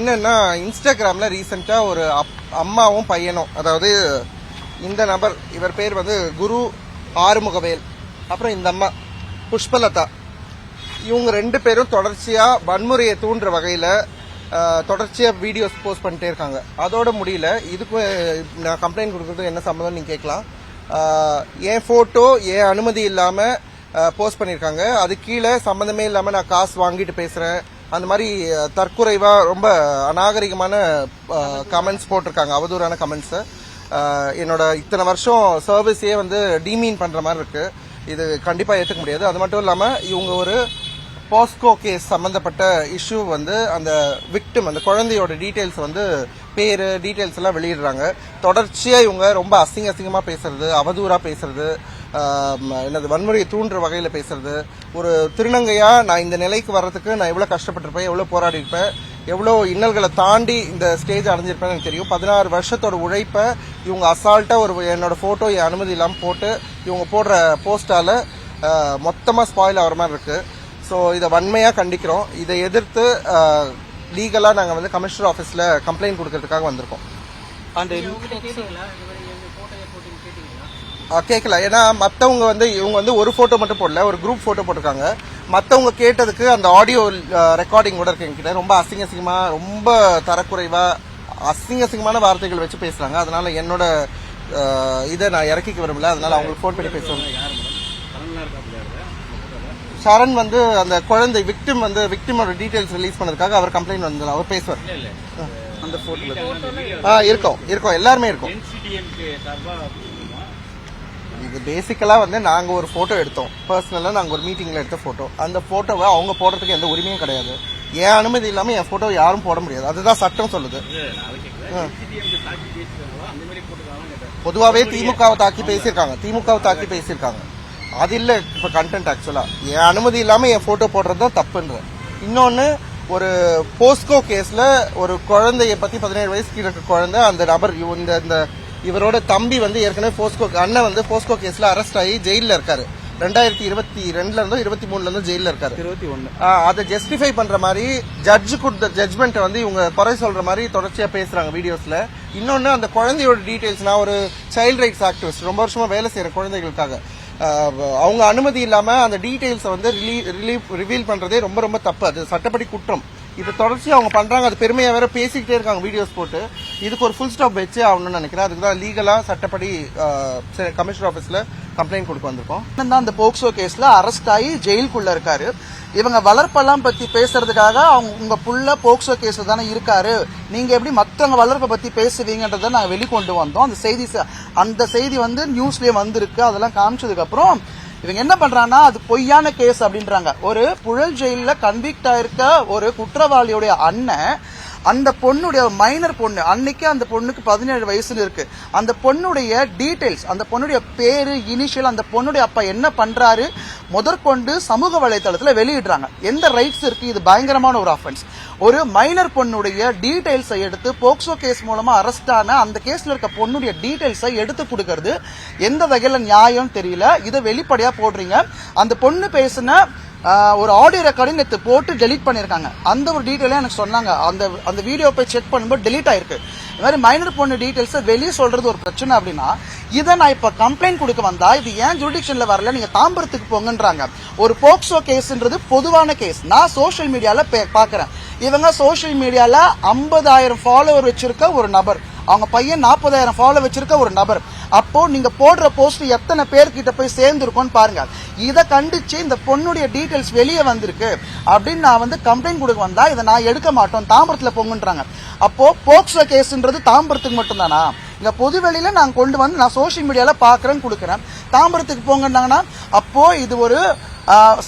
என்னன்னா இன்ஸ்டாகிராம்ல ரீசெண்டா ஒரு அம்மாவும் பையனும், அதாவது இந்த நபர், இவர் பேர் வந்து குரு ஆறுமுகவேல், அப்புறம் இந்த அம்மா புஷ்பலதா, இவங்க 2 பேரும் தொடர்ச்சியா வன்முறையை தூண்டுற வகையில தொடர்ச்சியா வீடியோஸ் போஸ்ட் பண்ணிட்டே இருக்காங்க. அதோட முடியல. இதுக்கு நான் கம்ப்ளைண்ட் கொடுக்கறது என்ன சம்பந்தம் நீங்க கேட்கலாம். என் போட்டோ என் அனுமதி இல்லாம போஸ்ட் பண்ணிருக்காங்க. அது கீழே சம்பந்தமே இல்லாம நான் காசு வாங்கிட்டு பேசுறேன், அந்த மாதிரி தற்குறைவா ரொம்ப அநாகரிகமான கமெண்ட்ஸ் போட்டிருக்காங்க, அவதூறான கமெண்ட்ஸ். என்னோட இத்தனை வருஷம் சர்வீஸையே வந்து டீமீன் பண்ற மாதிரி இருக்கு. இது கண்டிப்பா ஏத்துக்க முடியாது. அது மட்டும் இல்லாம இவங்க ஒரு பாஸ்கோ கேஸ் சம்பந்தப்பட்ட இஷ்யூ வந்து அந்த விக்டிம், அந்த குழந்தையோட டீடைல்ஸ் வந்து பேரு டீடைல்ஸ் எல்லாம் வெளியிடுறாங்க. தொடர்ச்சியா இவங்க ரொம்ப அசிங்கமா பேசுறது, அவதூறா பேசுறது, என்னது வன்முறையை தூண்டுற வகையில பேசுறது. ஒரு திருநங்கையா நான் இந்த நிலைக்கு வர்றதுக்கு நான் எவ்வளவு கஷ்டப்பட்டிருப்பேன், எவ்வளவு போராடி இருப்பேன், எவ்வளவு இன்னல்களை தாண்டி இந்த ஸ்டேஜ் அடைஞ்சிருப்பேன்னு எனக்கு தெரியும். 16 வருஷத்தோட உழைப்ப இவங்க அசால்ட்டா என்னோட போட்டோ என் அனுமதி இல்லாம போட்டு இவங்க போடுற போஸ்டால மொத்தமா ஸ்பாயில் ஆகிற மாதிரி இருக்கு. ஸோ இதை வன்மையா கண்டிக்கிறோம். இதை எதிர்த்து லீகலா நாங்க வந்து கமிஷனர் ஆபீஸ்ல கம்ப்ளைண்ட் கொடுக்கறதுக்காக வந்திருக்கோம். கேட்கல. ஏன்னா மத்தவங்க வந்து இவங்க வந்து ஒரு போட்டோ மட்டும் போடல, ஒரு குரூப் போட்டோ போட்டிருக்காங்க. மத்தவங்க கேட்டதுக்கு அந்த ஆடியோ ரெக்கார்டிங் கூட இருக்கு என்கிட்ட. ரொம்ப அசிங்கமா, ரொம்ப தரக்குறைவா, அசிங்கமான வார்த்தைகள் வச்சு பேசுறாங்க. அதனால என்னோட இதை நான் இறக்கிக்க விரும்பல. அதனால அவங்களுக்கு போன் பண்ணி பேசுவாங்க. சரண் வந்து அந்த குழந்தை விக்டிமோட டீடைல்ஸ் ரிலீஸ் பண்ணதுக்காக அவர் கம்ப்ளைண்ட் வந்து அவர் பேசுவார். அந்த போட்டோல இருக்கும் எல்லாருமே இருக்கும். இது பேசிக்கலா வந்து நாங்க ஒரு போட்டோ எடுத்தோம், பர்சனலா நாங்க ஒரு மீட்டிங்ல எடுத்த போட்டோ. அந்த போட்டோவை அவங்க போடுறதுக்கு எந்த உரிமையும் கிடையாது. என் அனுமதி இல்லாம என் போட்டோ யாரும் போட முடியாது. அதுதான் சட்டம் சொல்லுது. பொதுவாவே திமுகவை தாக்கி பேசியிருக்காங்க. அது இல்ல இப்ப கண்டென்ட். ஆக்சுவலா என் அனுமதி இல்லாம என் போட்டோ போடுறதுதான் தப்புன்ற. இன்னொன்னு, ஒரு போஸ்கோ கேஸ்ல ஒரு குழந்தைய பத்தி 17 வயசு கீழே குழந்தை, அந்த நபர் இந்த இவரோட தம்பி வந்து ஏற்கனவே அண்ணன் வந்து போஸ்கோ கேஸ்ல அரெஸ்ட் ஆகி ஜெயில இருக்காரு. 2022ல இருந்தோ 23ல இருந்தோ ஜெயில இருக்காரு. 21. அதை ஜஸ்டிஃபை பண்ற மாதிரி ஜட்ஜு கொடுத்த ஜட்ஜ்மெண்ட் வந்து இவங்க குறை சொல்ற மாதிரி தொடர்ச்சியா பேசுறாங்க வீடியோஸ்ல. இன்னொன்னு, அந்த குழந்தையோட டீடைல்ஸ், நான் ஒரு சைல்ட் ரைட்ஸ் ஆக்டிவிஸ்ட், ரொம்ப வருஷமா வேலை செய்யற குழந்தைகளுக்காக, அவங்க அனுமதி இல்லாம அந்த டீடைல்ஸ் வந்து ரிவீல் பண்றதே ரொம்ப ரொம்ப தப்பு. அது சட்டப்படி குற்றம். இது தொடர்ச்சியா அவங்க பண்றாங்க. அது பெருமையா வேற பேசிக்கிட்டே இருக்காங்க வீடியோஸ் போட்டு. இதுக்கு ஒரு ஃபுல் ஸ்டாப் வச்சே ஆகணும்னு நினைக்கிறேன். அதுக்கு தான் லீகலா சட்டப்படி கமிஷனர் ஆபீஸ்ல கம்ப்ளைண்ட் கொடுக்க வந்திருக்கோம். அந்த போக்சோ கேஸ்ல அரெஸ்ட் ஆகி ஜெயிலுக்குள்ள இருக்காரு. இவங்க வளர்ப்பெல்லாம் பத்தி பேசுறதுக்காக உங்க புள்ள போக்சோ கேஸ்ல தானே இருக்காரு, நீங்க எப்படி மத்தவங்க வளர்ப்பை பத்தி பேசுவீங்கன்றத நாங்க வெளிக்கொண்டு வந்தோம். அந்த செய்தி வந்து நியூஸ்லயே வந்திருக்கு. அதெல்லாம் காமிச்சதுக்கு அப்புறம் இவங்க என்ன பண்றாங்கன்னா அது பொய்யான கேஸ் அப்படின்றாங்க. ஒரு புழல் ஜெயில கன்விக்ட் ஆயிருக்க ஒரு குற்றவாளியுடைய அண்ணன், அந்த பொண்ணுடைய மைனர் பொண்ணு, அன்னைக்கு அந்த பொண்ணுக்கு 17 வயசுல இருக்கு. அந்த பொண்ணுடைய டீடைல்ஸ், அந்த பொண்ணுடைய பேரு, இனிஷியல், அந்த பொண்ணுடைய அப்பா என்ன பண்றாரு முதற்கொண்டு சமூக வலைதளத்துல வெளியிடுறாங்க. எந்த ரைட்ஸ் இருக்கு? இது பயங்கரமான ஒரு அஃபென்ஸ். ஒரு மைனர் பொண்ணுடைய டீடைல்ஸை எடுத்து போக்சோ கேஸ் மூலமா அரெஸ்ட் ஆன அந்த கேஸ்ல இருக்க பொண்ணுடைய டீடைல்ஸை எடுத்து கொடுக்கறது எந்த வகையில நியாயம் தெரியல. இதை வெளிப்படையா போடுறீங்க. அந்த பொண்ணு பேசின ஒரு ஆடியோ ரெக்கார்டிங் நேற்று போட்டு டெலீட் பண்ணிருக்காங்க. அந்த ஒரு டீடைலே எனக்கு சொன்னாங்க. அந்த வீடியோ போய் செக் பண்ணும்போது டெலீட் ஆயிருக்கு. இந்த மாதிரி மைனர் பொண்ணு டீடைல்ஸ் வெளியே சொல்றது ஒரு பிரச்சனை அப்படின்னா, இதை நான் இப்ப கம்ப்ளைண்ட் கொடுக்க வந்தா இது ஏன் ஜுடிஷன்ல வரல, நீங்க தாம்பரத்துக்கு போங்கன்றாங்க. ஒரு போக்சோ கேஸ்ன்றது பொதுவான கேஸ். நான் சோசியல் மீடியால பாக்குறேன். இவங்க சோசியல் மீடியால 50,000 ஃபாலோவர் வச்சிருக்க ஒரு நபர், அவங்க பையன் 40,000 ஃபாலோ வச்சிருக்க ஒரு நபர். அப்போ நீங்க போடுற போஸ்ட் எத்தனை பேர்கிட்ட போய் சேர்ந்துருக்கோன்னு பாருங்க. இதை கண்டிச்சு இந்த பொண்ணுடைய டீடைல்ஸ் வெளியே வந்திருக்கு அப்படின்னு நான் வந்து கம்ப்ளைண்ட் கொடுக்க வந்தா இதை நான் எடுக்க மாட்டோம், தாம்பரத்துல போங்கன்றாங்க. அப்போ போக்சோ கேஸ்ன்றது தாம்பரத்துக்கு மட்டும்தானா? இங்க பொதுவெளியில நான் கொண்டு வந்து நான் சோசியல் மீடியால பாக்குறேன்னு கொடுக்குறேன், தாம்பரத்துக்கு போங்கன்னாங்கன்னா அப்போ இது ஒரு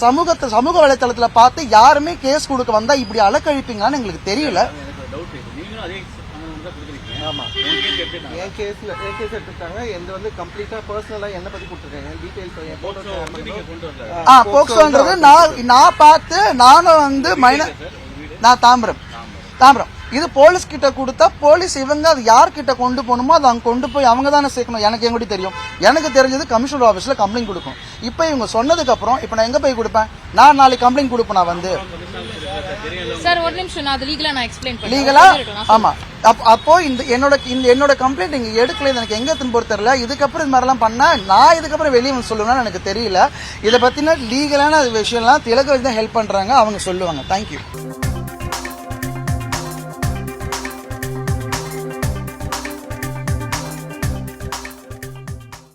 சமூக வலைத்தளத்துல பார்த்து யாருமே கேஸ் கொடுக்க வந்தா இப்படி அலக்கழிப்பீங்களான்னு எங்களுக்கு தெரியல. ஆமா, என் கேஸ் எடுத்துட்டாங்க. எந்த வந்து கம்ப்ளீட்டா பர்சனலா என்ன பத்தி கொடுத்துருக்காங்க டீடைல்ஸ். போக்சோன்றது நான் பார்த்து நானும் வந்து நான் தாம்பரம் தாம்பரம் இது போலீஸ் கிட்ட கொடுத்தா போலீஸ் இவங்க அது யார்கிட்ட கொண்டு போகணுமோ அதை அங்க கொண்டு போய் அவங்க தானே சேர்க்கணும். எனக்கு எங்கடி தெரியும்? எனக்கு தெரிஞ்சது கமிஷனர் ஆபீஸ்ல கம்ப்ளைண்ட் கொடுக்கணும். இப்போ இவங்க சொன்னதுக்கு அப்புறம் இப்போ நான் எங்க போய் கொடுப்பேன்? நான் நாளைக்கு கம்ப்ளைண்ட் கொடுப்பேன். நான் வந்து சார் ஒரு நிமிஷம், நான் அது லீகலா நான் எக்ஸ்பிளைன் பண்றேன். லீகலா ஆமா. அப்போ என்னோட கம்ப்ளைண்ட் இங்க எடுக்கல, எனக்கு எங்க திரும்ப தெரியல. இதுக்கப்புறம் இது மாதிரிலாம் பண்ணா நான் இதுக்கப்புறம் வெளியே வந்து சொல்லுவேன்னு எனக்கு தெரியல. இதை பத்தின லீகலான விஷயம்லாம் திலகவதி தான் ஹெல்ப் பண்றாங்க, அவங்க சொல்லுவாங்க. தேங்க்யூ.